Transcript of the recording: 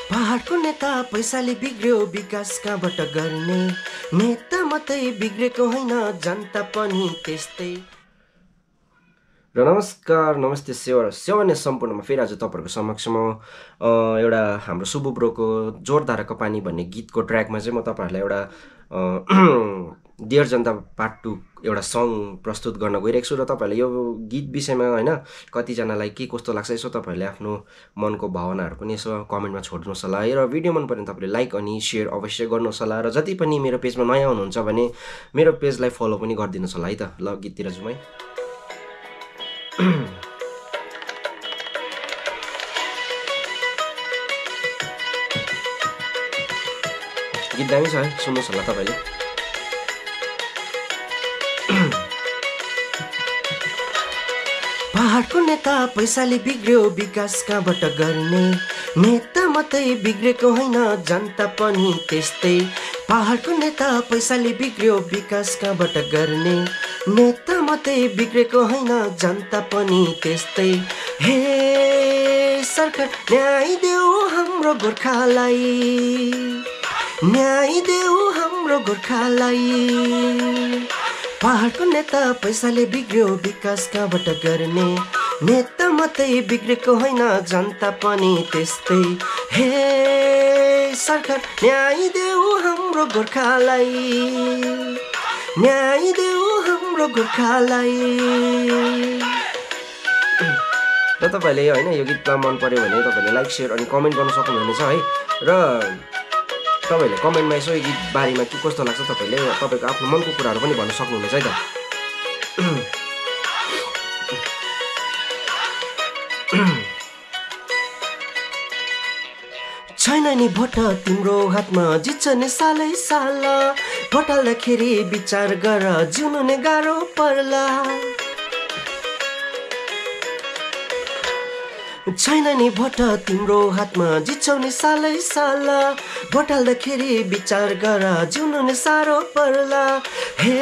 पहाडको नेता पैसाले बिग्रियो विकास कहाँबाट गर्ने नेता मात्रै बिग्रेको होइन जनता पनि त्यस्तै। र नमस्कार नमस्ते सेवा सम्पूर्णमा फेरि आज तपाईँहरूको समक्षमा एउटा हाम्रो सुबु ब्रोको जोरदारको पानी भन्ने गीतको ट्र्याकमा चाहिँ म तपाईँहरूलाई एउटा डियर जनता पार्ट 2 एउटा सङ प्रस्तुत गर्न गइरहेको छु। र तपाईँहरूले यो गीत विषयमा होइन कतिजनालाई के कस्तो लाग्छ यसो तपाईँहरूले आफ्नो मनको भावनाहरू पनि यसो कमेन्टमा छोड्नुहोस् होला है। र भिडियो मन पऱ्यो भने तपाईँले लाइक अनि सेयर अवश्य गर्नुहोस् होला। र जति पनि मेरो पेजमा नयाँ हुनुहुन्छ भने मेरो पेजलाई फलो पनि गरिदिनुहोस् होला है त। ल गीततिर जाउँ है। गीत दामी छ है, सुन्नुहोस् होला तपाईँले। पहाडको नेता पैसाले बिग्रियो विकास कहाँबाट गर्ने नेता मात्रै बिग्रेको होइन जनता पनि त्यस्तै। पहाडको नेता पैसाले बिग्रियो विकास कहाँबाट गर्ने नेता मात्रै बिग्रेको होइन जनता पनि त्यस्तै। हे सरकार न्याय देऊ हाम्रो गोर्खालाई, न्याय देऊ हाम्रो गोर्खालाई। पहाडको नेता पैसाले बिग्रियो विकास कहाँबाट गर्ने नेता मात्रै बिग्रेको होइन जनता पनि त्यस्तै। हे सरकार न्याय देऊ हाम्रो गोर्खालाई, न्याय देऊ हाम्रो गोर्खालाई। र तपाईँले होइन यो गीतमा मन पर्यो भने तपाईँले लाइक सेयर अनि कमेन्ट गर्न सक्नुहुनेछ है। र तपाईँहरूले कमेन्टमा यसो यो गीत बारेमा के कस्तो लाग्छ तपाईँले तपाईँको आफ्नो मनको कुराहरू पनि भन्न सक्नुहुनेछ है त। छैन नि भोट तिम्रो हातमा जित्छ नि सालै साल, भोट हाल्दाखेरि विचार गर जिउनु नै गाह्रो पर्ला। छैन नि भोट तिम्रो हातमा जित्छौ नि सालै साल, भोट हाल्दाखेरि विचार गर जिउनु नै साह्रो पर्ला। हे